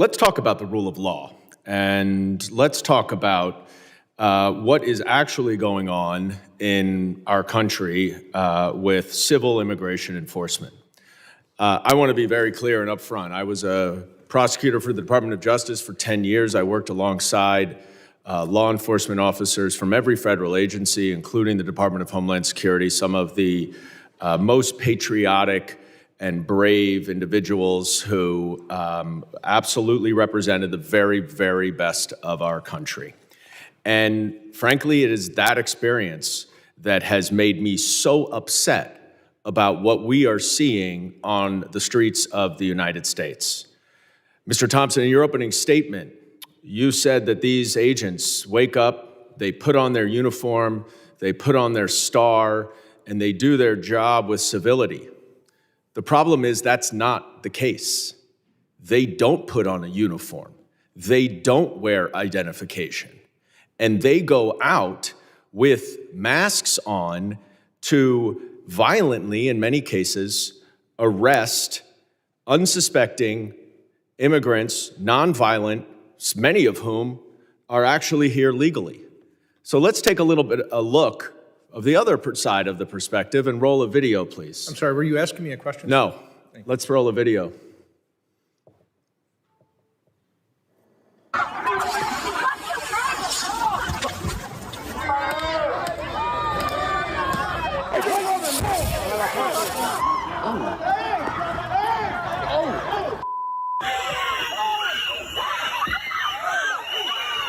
Let's talk about the rule of law, and let's talk about what is actually going on in our country with civil immigration enforcement. I want to be very clear and upfront. I was a prosecutor for the Department of Justice for 10 years. I worked alongside law enforcement officers from every federal agency, including the Department of Homeland Security, some of the most patriotic and brave individuals who absolutely represented the very, very best of our country. And frankly, it is that experience that has made me so upset about what we are seeing on the streets of the United States. Mr. Thompson, in your opening statement, you said that these agents wake up, they put on their uniform, they put on their star, and they do their job with civility. The problem is that's not the case. They don't put on a uniform. They don't wear identification. And they go out with masks on to violently, in many cases, arrest unsuspecting immigrants, nonviolent, many of whom are actually here legally. So let's take a little bit a look of the other side of the perspective and roll a video, please. I'm sorry, were you asking me a question? No. Let's roll a video.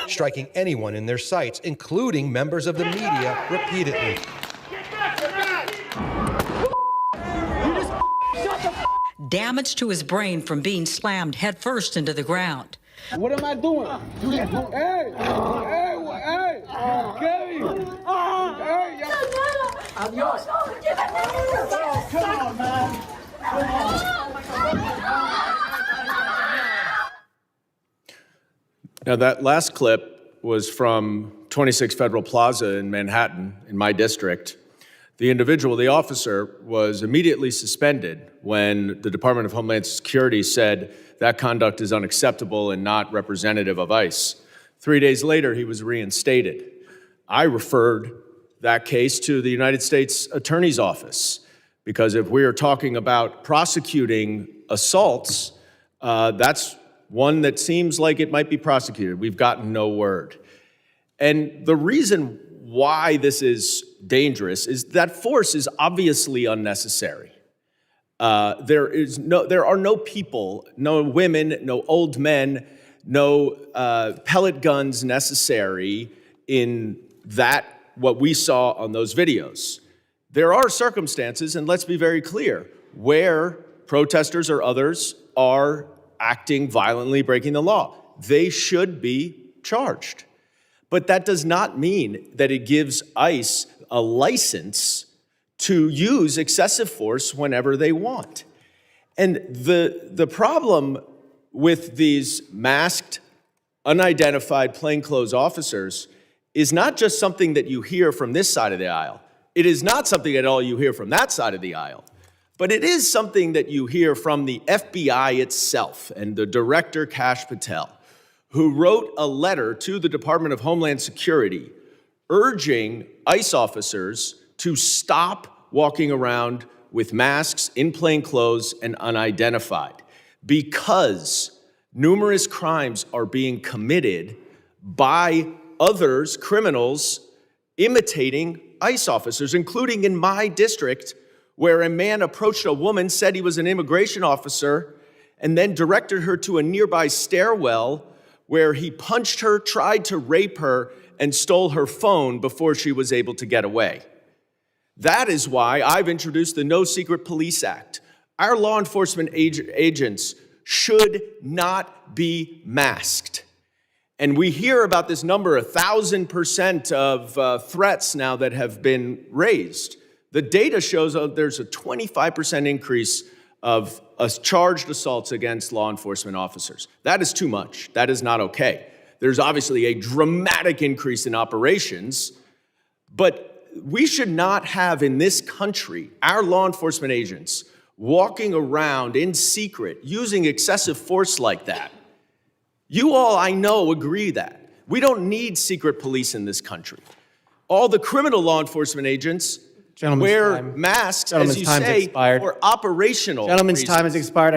Striking anyone in their sights, including members of the media, repeatedly. Damage to his brain from being slammed headfirst into the ground. What am I doing? Hey, Kevin! Hey, I'm yours. Come on, man. Now, that last clip was from 26 Federal Plaza in Manhattan, in my district. The individual, the officer, was immediately suspended when the Department of Homeland Security said that conduct is unacceptable and not representative of ICE. 3 days later, he was reinstated. I referred that case to the United States Attorney's Office, because if we are talking about prosecuting assaults, that's one that seems like it might be prosecuted. We've gotten no word. And the reason why this is dangerous is that force is obviously unnecessary. There are no people, no women, no old men, no pellet guns necessary in what we saw on those videos. There are circumstances, and let's be very clear, where protesters or others are acting violently, breaking the law. They should be charged. But that does not mean that it gives ICE a license to use excessive force whenever they want. And the problem with these masked, unidentified plainclothes officers is not just something that you hear from this side of the aisle. It is not something at all you hear from that side of the aisle. But it is something that you hear from the FBI itself and the Director Kash Patel, who wrote a letter to the Department of Homeland Security urging ICE officers to stop walking around with masks, in plain clothes, and unidentified, because numerous crimes are being committed by others, criminals, imitating ICE officers, including in my district, where a man approached a woman, said he was an immigration officer, and then directed her to a nearby stairwell where he punched her, tried to rape her, and stole her phone before she was able to get away. That is why I've introduced the No Secret Police Act. Our law enforcement agents should not be masked. And we hear about this number, 1,000% of threats now that have been raised. The data shows there's a 25% increase of charged assaults against law enforcement officers. That is too much. That is not okay. There's obviously a dramatic increase in operations, but we should not have in this country our law enforcement agents walking around in secret using excessive force like that You all, I know, agree that. We don't need secret police in this country. All the criminal law enforcement agents Gentleman's wear time. masks, Gentleman's as you time's say, expired. for operational Gentleman's reasons. time has expired.